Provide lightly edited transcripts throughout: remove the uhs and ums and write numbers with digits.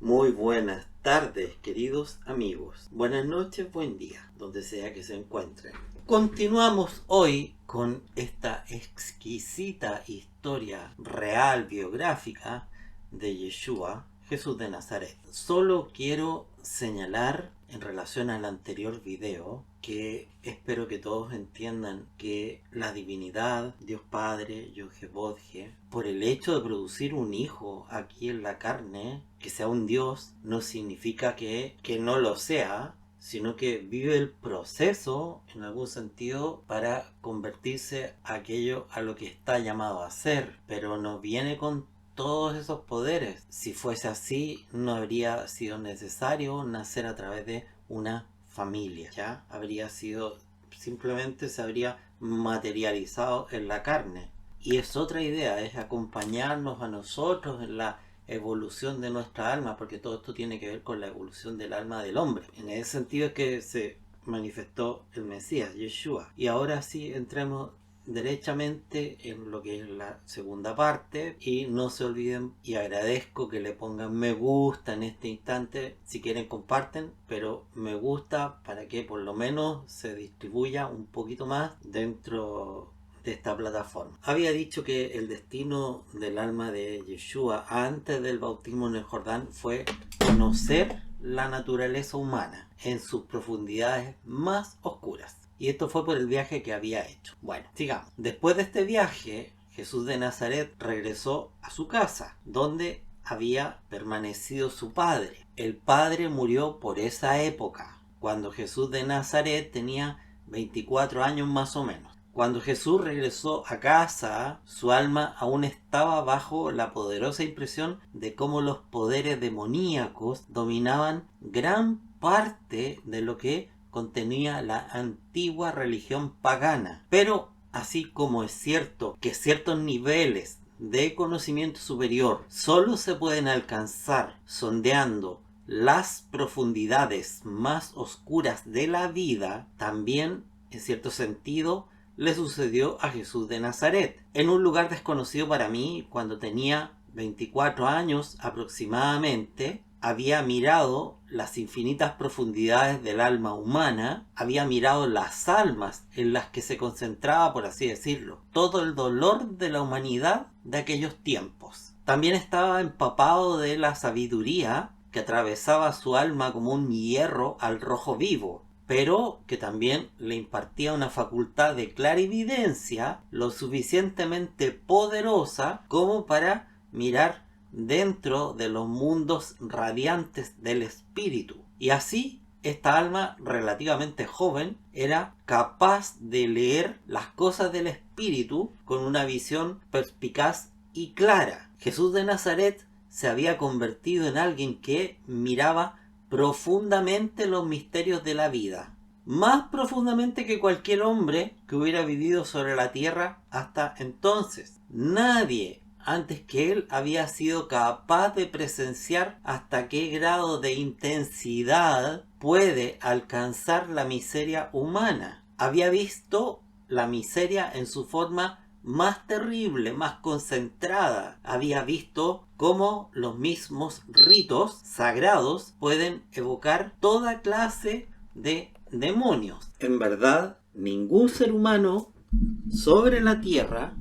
Muy buenas tardes, queridos amigos. Buenas noches, buen día, donde sea que se encuentren. Continuamos hoy con esta exquisita historia real biográfica de Yeshua, Jesús de Nazaret. Solo quiero señalar en relación al anterior video que espero que todos entiendan que la divinidad, Dios Padre, Yod-Heh-Vod-Heh, por el hecho de producir un hijo aquí en la carne, que sea un Dios, no significa que no lo sea, sino que vive el proceso en algún sentido para convertirse aquello a lo que está llamado a ser, pero no viene con todos esos poderes. Si fuese así, no habría sido necesario nacer a través de una familia, ya habría sido, simplemente se habría materializado en la carne. Y es otra idea, es acompañarnos a nosotros en la evolución de nuestra alma, porque todo esto tiene que ver con la evolución del alma del hombre. En ese sentido es que se manifestó el Mesías, Yeshua. Y ahora sí entremos derechamente en lo que es la segunda parte, y no se olviden, y agradezco que le pongan me gusta en este instante, si quieren comparten, pero me gusta para que por lo menos se distribuya un poquito más dentro de esta plataforma. Había dicho que el destino del alma de Yeshua antes del bautismo en el Jordán fue conocer la naturaleza humana en sus profundidades más oscuras. Y esto fue por el viaje que había hecho. Bueno, sigamos. Después de este viaje, Jesús de Nazaret regresó a su casa, donde había permanecido su padre. El padre murió por esa época, cuando Jesús de Nazaret tenía 24 años más o menos. Cuando Jesús regresó a casa, su alma aún estaba bajo la poderosa impresión de cómo los poderes demoníacos dominaban gran parte de lo que contenía la antigua religión pagana. Pero así como es cierto que ciertos niveles de conocimiento superior solo se pueden alcanzar sondeando las profundidades más oscuras de la vida, también en cierto sentido le sucedió a Jesús de Nazaret, en un lugar desconocido para mí. Cuando tenía 24 años aproximadamente, había mirado las infinitas profundidades del alma humana, había mirado las almas en las que se concentraba, por así decirlo, todo el dolor de la humanidad de aquellos tiempos. También estaba empapado de la sabiduría que atravesaba su alma como un hierro al rojo vivo, pero que también le impartía una facultad de clarividencia lo suficientemente poderosa como para mirar dentro de los mundos radiantes del espíritu. Y así, esta alma relativamente joven era capaz de leer las cosas del espíritu con una visión perspicaz y clara. Jesús de Nazaret se había convertido en alguien que miraba profundamente los misterios de la vida, más profundamente que cualquier hombre que hubiera vivido sobre la tierra hasta entonces. Nadie antes que él había sido capaz de presenciar hasta qué grado de intensidad puede alcanzar la miseria humana. Había visto la miseria en su forma más terrible, más concentrada. Había visto cómo los mismos ritos sagrados pueden evocar toda clase de demonios. En verdad, ningún ser humano sobre la tierra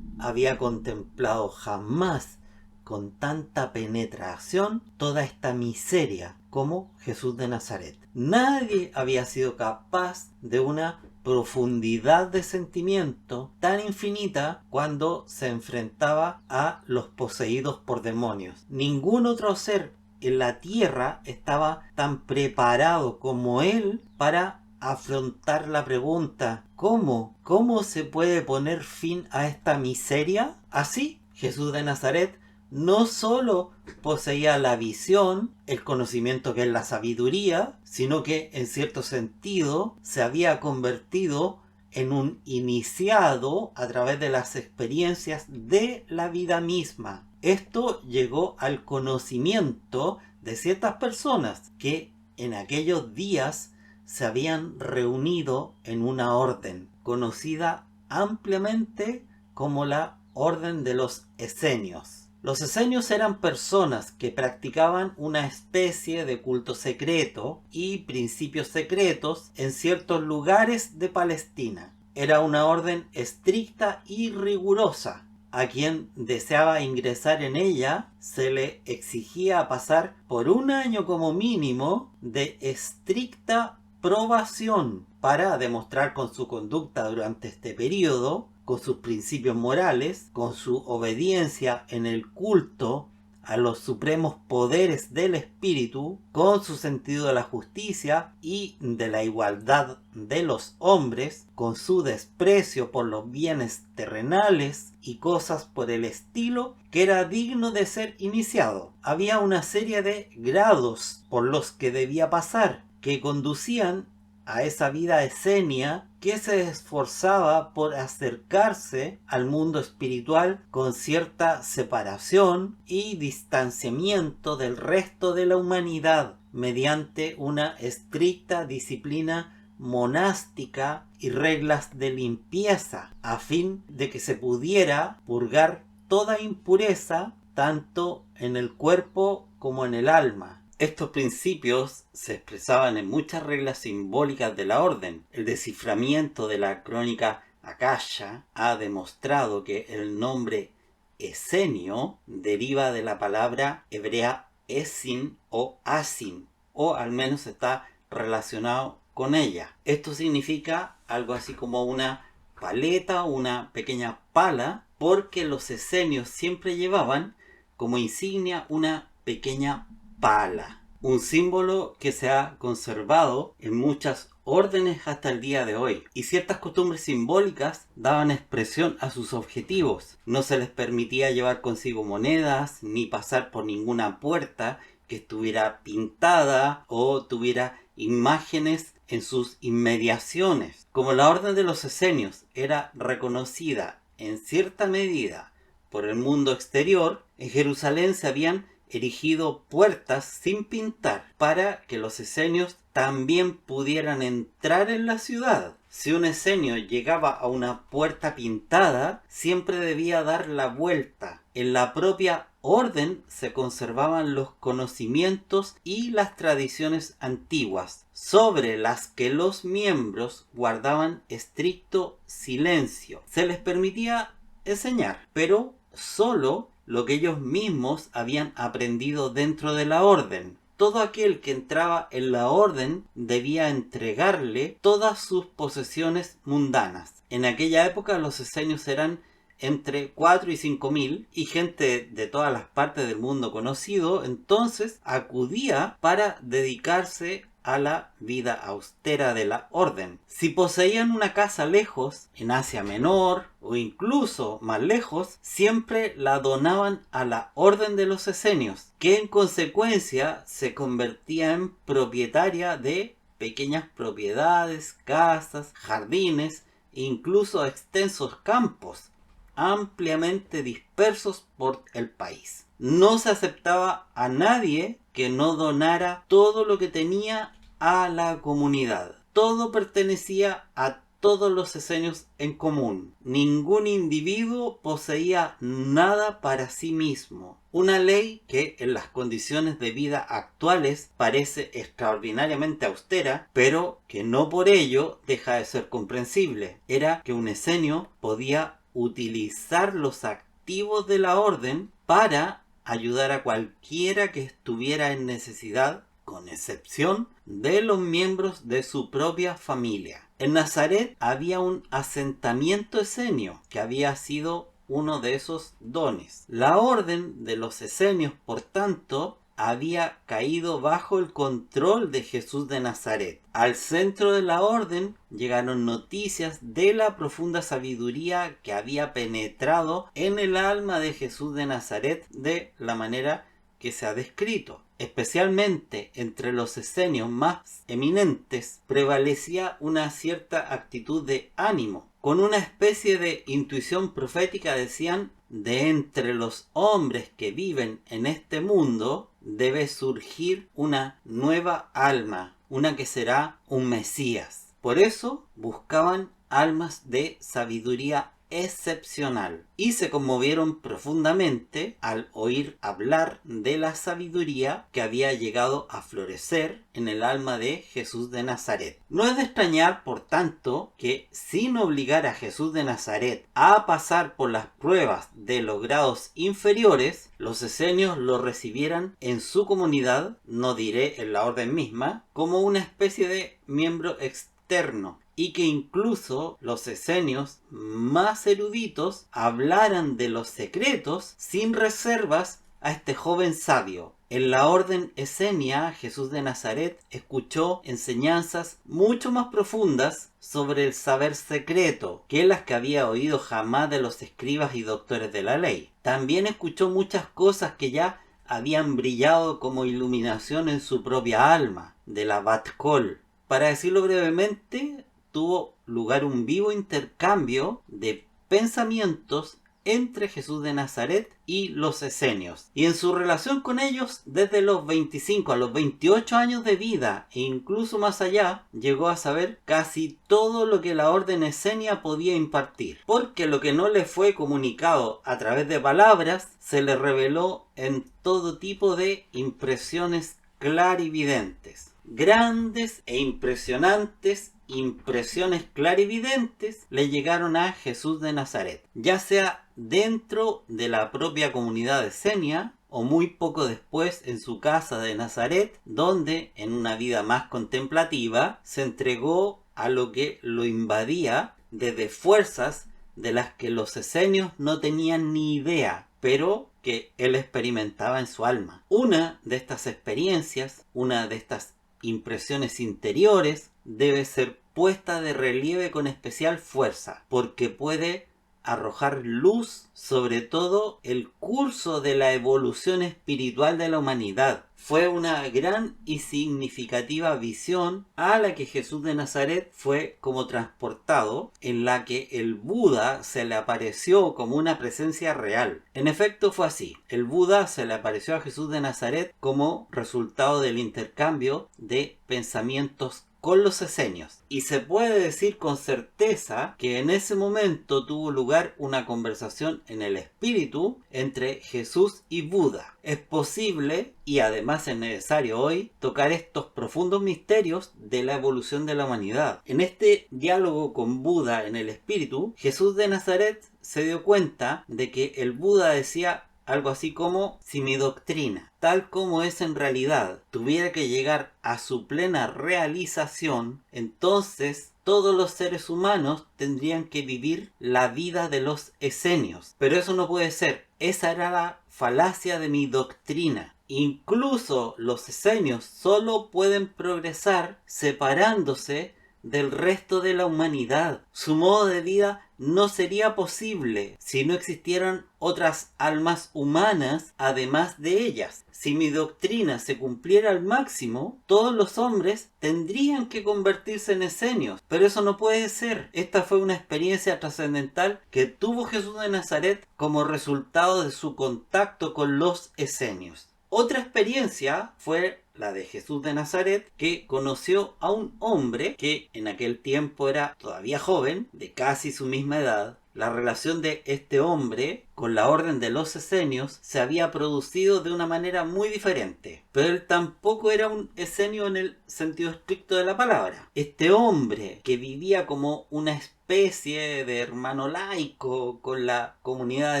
había contemplado jamás con tanta penetración toda esta miseria como Jesús de Nazaret. Nadie había sido capaz de una profundidad de sentimiento tan infinita cuando se enfrentaba a los poseídos por demonios. Ningún otro ser en la tierra estaba tan preparado como él para afrontar la pregunta: ¿cómo se puede poner fin a esta miseria? Así, Jesús de Nazaret no solo poseía la visión, el conocimiento que es la sabiduría, sino que en cierto sentido se había convertido en un iniciado a través de las experiencias de la vida misma. Esto llegó al conocimiento de ciertas personas que en aquellos días se habían reunido en una orden conocida ampliamente como la Orden de los Esenios. Los esenios eran personas que practicaban una especie de culto secreto y principios secretos en ciertos lugares de Palestina. Era una orden estricta y rigurosa. A quien deseaba ingresar en ella se le exigía pasar por un año como mínimo de estricta probación para demostrar con su conducta durante este periodo, con sus principios morales, con su obediencia en el culto a los supremos poderes del espíritu, con su sentido de la justicia y de la igualdad de los hombres, con su desprecio por los bienes terrenales y cosas por el estilo, que era digno de ser iniciado. Había una serie de grados por los que debía pasar, que conducían a esa vida esenia que se esforzaba por acercarse al mundo espiritual con cierta separación y distanciamiento del resto de la humanidad mediante una estricta disciplina monástica y reglas de limpieza a fin de que se pudiera purgar toda impureza tanto en el cuerpo como en el alma. Estos principios se expresaban en muchas reglas simbólicas de la orden. El desciframiento de la crónica Akasha ha demostrado que el nombre esenio deriva de la palabra hebrea esin o asin, o al menos está relacionado con ella. Esto significa algo así como una paleta, una pequeña pala, porque los esenios siempre llevaban como insignia una pequeña pala, un símbolo que se ha conservado en muchas órdenes hasta el día de hoy, y ciertas costumbres simbólicas daban expresión a sus objetivos. No se les permitía llevar consigo monedas ni pasar por ninguna puerta que estuviera pintada o tuviera imágenes en sus inmediaciones. Como la orden de los esenios era reconocida en cierta medida por el mundo exterior, en Jerusalén se habían erigido puertas sin pintar para que los esenios también pudieran entrar en la ciudad. Si un esenio llegaba a una puerta pintada, siempre debía dar la vuelta. En la propia orden se conservaban los conocimientos y las tradiciones antiguas, sobre las que los miembros guardaban estricto silencio. Se les permitía enseñar, pero solo lo que ellos mismos habían aprendido dentro de la orden. Todo aquel que entraba en la orden debía entregarle todas sus posesiones mundanas. En aquella época los esenios eran entre 4 y 5 mil, y gente de todas las partes del mundo conocido entonces acudía para dedicarse a la vida austera de la orden. Si poseían una casa lejos, en Asia Menor o incluso más lejos, siempre la donaban a la orden de los esenios, que en consecuencia se convertía en propietaria de pequeñas propiedades, casas, jardines e incluso extensos campos ampliamente dispersos por el país. No se aceptaba a nadie que no donara todo lo que tenía a la comunidad. Todo pertenecía a todos los esenios en común. Ningún individuo poseía nada para sí mismo. Una ley que en las condiciones de vida actuales parece extraordinariamente austera, pero que no por ello deja de ser comprensible. Era que un esenio podía utilizar los activos de la orden para ayudar a cualquiera que estuviera en necesidad, con excepción de los miembros de su propia familia. En Nazaret había un asentamiento esenio que había sido uno de esos dones. La orden de los esenios, por tanto, había caído bajo el control de Jesús de Nazaret. Al centro de la orden llegaron noticias de la profunda sabiduría que había penetrado en el alma de Jesús de Nazaret de la manera que se ha descrito. Especialmente entre los esenios más eminentes prevalecía una cierta actitud de ánimo. Con una especie de intuición profética decían: de entre los hombres que viven en este mundo debe surgir una nueva alma, una que será un Mesías. Por eso buscaban almas de sabiduría excepcional y se conmovieron profundamente al oír hablar de la sabiduría que había llegado a florecer en el alma de Jesús de Nazaret. No es de extrañar, por tanto, que sin obligar a Jesús de Nazaret a pasar por las pruebas de los grados inferiores, los esenios lo recibieran en su comunidad, no diré en la orden misma, como una especie de miembro externo, y que incluso los esenios más eruditos hablaran de los secretos sin reservas a este joven sabio. En la orden esenia, Jesús de Nazaret escuchó enseñanzas mucho más profundas sobre el saber secreto que las que había oído jamás de los escribas y doctores de la ley. También escuchó muchas cosas que ya habían brillado como iluminación en su propia alma, de la Bat Kol. Para decirlo brevemente, tuvo lugar un vivo intercambio de pensamientos entre Jesús de Nazaret y los esenios, y en su relación con ellos desde los 25 a los 28 años de vida e incluso más allá, llegó a saber casi todo lo que la orden esenia podía impartir, porque lo que no le fue comunicado a través de palabras se le reveló en todo tipo de impresiones clarividentes. Grandes e impresionantes impresiones clarividentes le llegaron a Jesús de Nazaret, ya sea dentro de la propia comunidad esenia o muy poco después en su casa de Nazaret, donde en una vida más contemplativa se entregó a lo que lo invadía desde fuerzas de las que los esenios no tenían ni idea, pero que él experimentaba en su alma. Una de estas experiencias, una de estas impresiones interiores, debe ser puesta de relieve con especial fuerza, porque puede arrojar luz sobre todo el curso de la evolución espiritual de la humanidad. Fue una gran y significativa visión a la que Jesús de Nazaret fue como transportado, en la que el Buda se le apareció como una presencia real. En efecto fue así. El Buda se le apareció a Jesús de Nazaret como resultado del intercambio de pensamientos con los esenios, y se puede decir con certeza que en ese momento tuvo lugar una conversación en el espíritu entre Jesús y Buda. Es posible, y además es necesario hoy, tocar estos profundos misterios de la evolución de la humanidad. En este diálogo con Buda en el espíritu, Jesús de Nazaret se dio cuenta de que el Buda decía algo así como: si mi doctrina, tal como es en realidad, tuviera que llegar a su plena realización, entonces todos los seres humanos tendrían que vivir la vida de los esenios. Pero eso no puede ser. Esa era la falacia de mi doctrina. Incluso los esenios solo pueden progresar separándose del resto de la humanidad. Su modo de vida no sería posible si no existieran otras almas humanas además de ellas. Si mi doctrina se cumpliera al máximo, todos los hombres tendrían que convertirse en esenios, pero eso no puede ser. Esta fue una experiencia trascendental que tuvo Jesús de Nazaret como resultado de su contacto con los esenios. Otra experiencia fue la de Jesús de Nazaret, que conoció a un hombre que en aquel tiempo era todavía joven, de casi su misma edad. La relación de este hombre con la orden de los esenios se había producido de una manera muy diferente, pero él tampoco era un esenio en el sentido estricto de la palabra. Este hombre, que vivía como una especie de hermano laico con la comunidad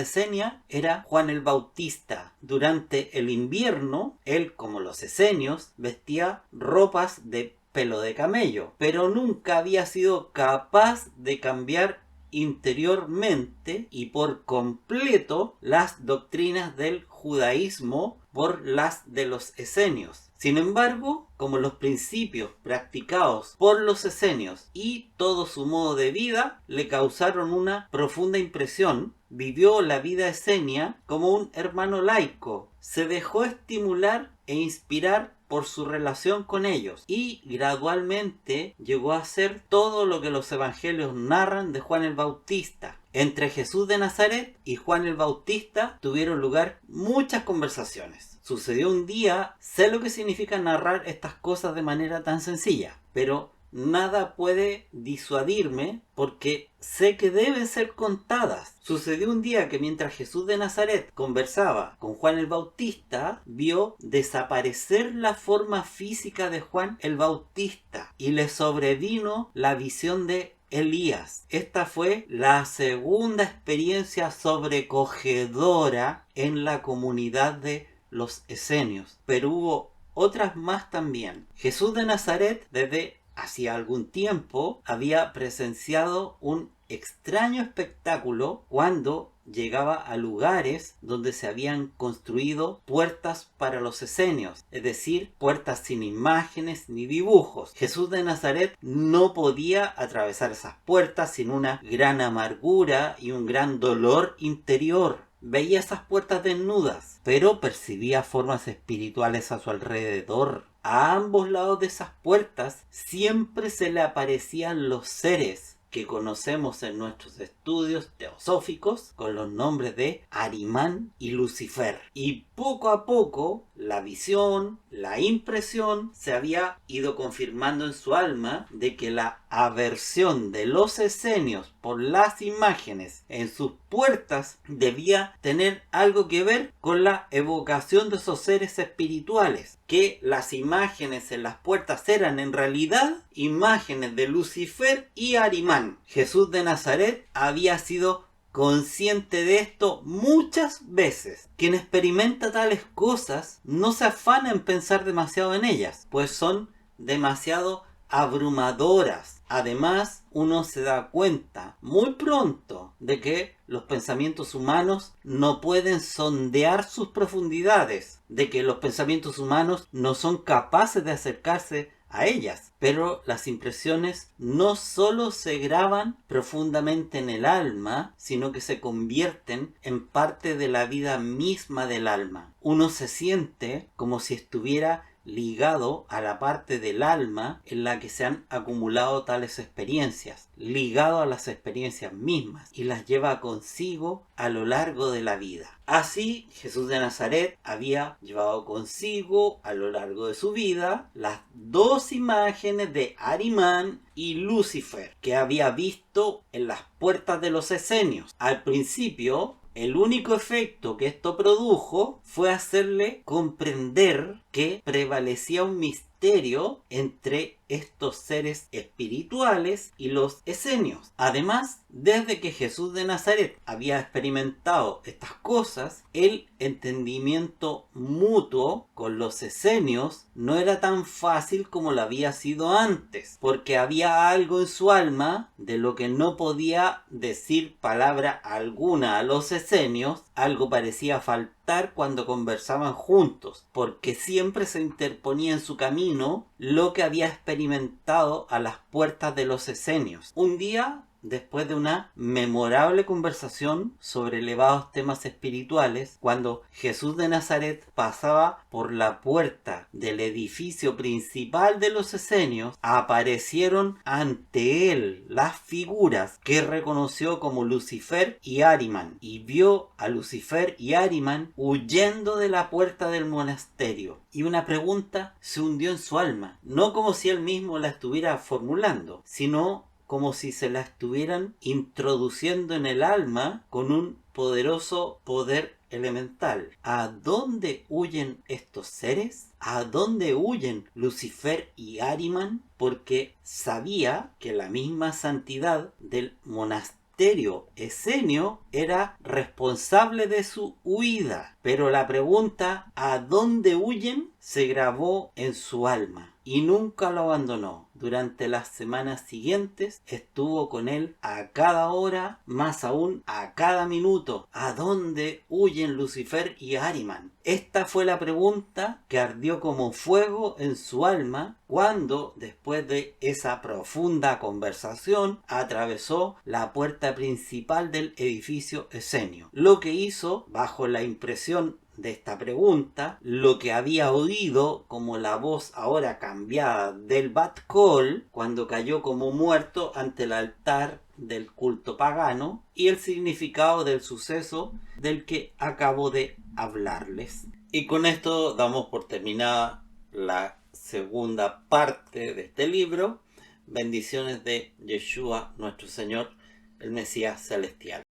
esenia, era Juan el Bautista. Durante el invierno, él, como los esenios, vestía ropas de pelo de camello, pero nunca había sido capaz de cambiar interiormente y por completo las doctrinas del judaísmo por las de los esenios. Sin embargo, como los principios practicados por los esenios y todo su modo de vida le causaron una profunda impresión, vivió la vida esenia como un hermano laico, se dejó estimular e inspirar por su relación con ellos y gradualmente llegó a ser todo lo que los evangelios narran de Juan el Bautista. Entre Jesús de Nazaret y Juan el Bautista tuvieron lugar muchas conversaciones. Sucedió un día, sé lo que significa narrar estas cosas de manera tan sencilla, pero nada puede disuadirme porque sé que deben ser contadas. Sucedió un día que mientras Jesús de Nazaret conversaba con Juan el Bautista, vio desaparecer la forma física de Juan el Bautista y le sobrevino la visión de Elías. Esta fue la segunda experiencia sobrecogedora en la comunidad de los esenios, pero hubo otras más también. Jesús de Nazaret desde hacía algún tiempo había presenciado un extraño espectáculo cuando llegaba a lugares donde se habían construido puertas para los esenios, es decir, puertas sin imágenes ni dibujos. Jesús de Nazaret no podía atravesar esas puertas sin una gran amargura y un gran dolor interior. Veía esas puertas desnudas, pero percibía formas espirituales a su alrededor. A ambos lados de esas puertas siempre se le aparecían los seres que conocemos en nuestros estudios teosóficos con los nombres de Arimán y Lucifer. Y poco a poco la visión, la impresión se había ido confirmando en su alma de que la aversión de los esenios por las imágenes en sus puertas debía tener algo que ver con la evocación de esos seres espirituales, que las imágenes en las puertas eran en realidad imágenes de Lucifer y Arimán. Jesús de Nazaret había sido consciente de esto muchas veces. Quien experimenta tales cosas no se afana en pensar demasiado en ellas, pues son demasiado abrumadoras. Además, uno se da cuenta muy pronto de que los pensamientos humanos no pueden sondear sus profundidades, de que los pensamientos humanos no son capaces de acercarse a ellas. Pero las impresiones no solo se graban profundamente en el alma, sino que se convierten en parte de la vida misma del alma. Uno se siente como si estuviera ligado a la parte del alma en la que se han acumulado tales experiencias, ligado a las experiencias mismas, y las lleva consigo a lo largo de la vida. Así, Jesús de Nazaret había llevado consigo a lo largo de su vida las dos imágenes de Arimán y Lucifer que había visto en las puertas de los esenios. Al principio, el único efecto que esto produjo fue hacerle comprender que prevalecía un misterio entre estos seres espirituales y los esenios. Además, desde que Jesús de Nazaret había experimentado estas cosas, el entendimiento mutuo con los esenios no era tan fácil como lo había sido antes, porque había algo en su alma de lo que no podía decir palabra alguna a los esenios. Algo parecía faltar cuando conversaban juntos, porque siempre se interponía en su camino lo que había experimentado a las puertas de los esenios. Un día, después de una memorable conversación sobre elevados temas espirituales, cuando Jesús de Nazaret pasaba por la puerta del edificio principal de los esenios, aparecieron ante él las figuras que reconoció como Lucifer y Arimán, y vio a Lucifer y Arimán huyendo de la puerta del monasterio. Y una pregunta se hundió en su alma, no como si él mismo la estuviera formulando, sino como si se la estuvieran introduciendo en el alma con un poderoso poder elemental. ¿A dónde huyen estos seres? ¿A dónde huyen Lucifer y Arimán? Porque sabía que la misma santidad del monasterio esenio era responsable de su huida. Pero la pregunta ¿a dónde huyen? Se grabó en su alma y nunca lo abandonó. Durante las semanas siguientes estuvo con él a cada hora, más aún a cada minuto. ¿A dónde huyen Lucifer y Arimán? Esta fue la pregunta que ardió como fuego en su alma cuando, después de esa profunda conversación, atravesó la puerta principal del edificio esenio. Lo que hizo, bajo la impresión de esta pregunta, lo que había oído como la voz ahora cambiada del Bat Kol cuando cayó como muerto ante el altar del culto pagano, y el significado del suceso del que acabo de hablarles. Y con esto damos por terminada la segunda parte de este libro. bendiciones de Yeshua, nuestro Señor, el Mesías celestial.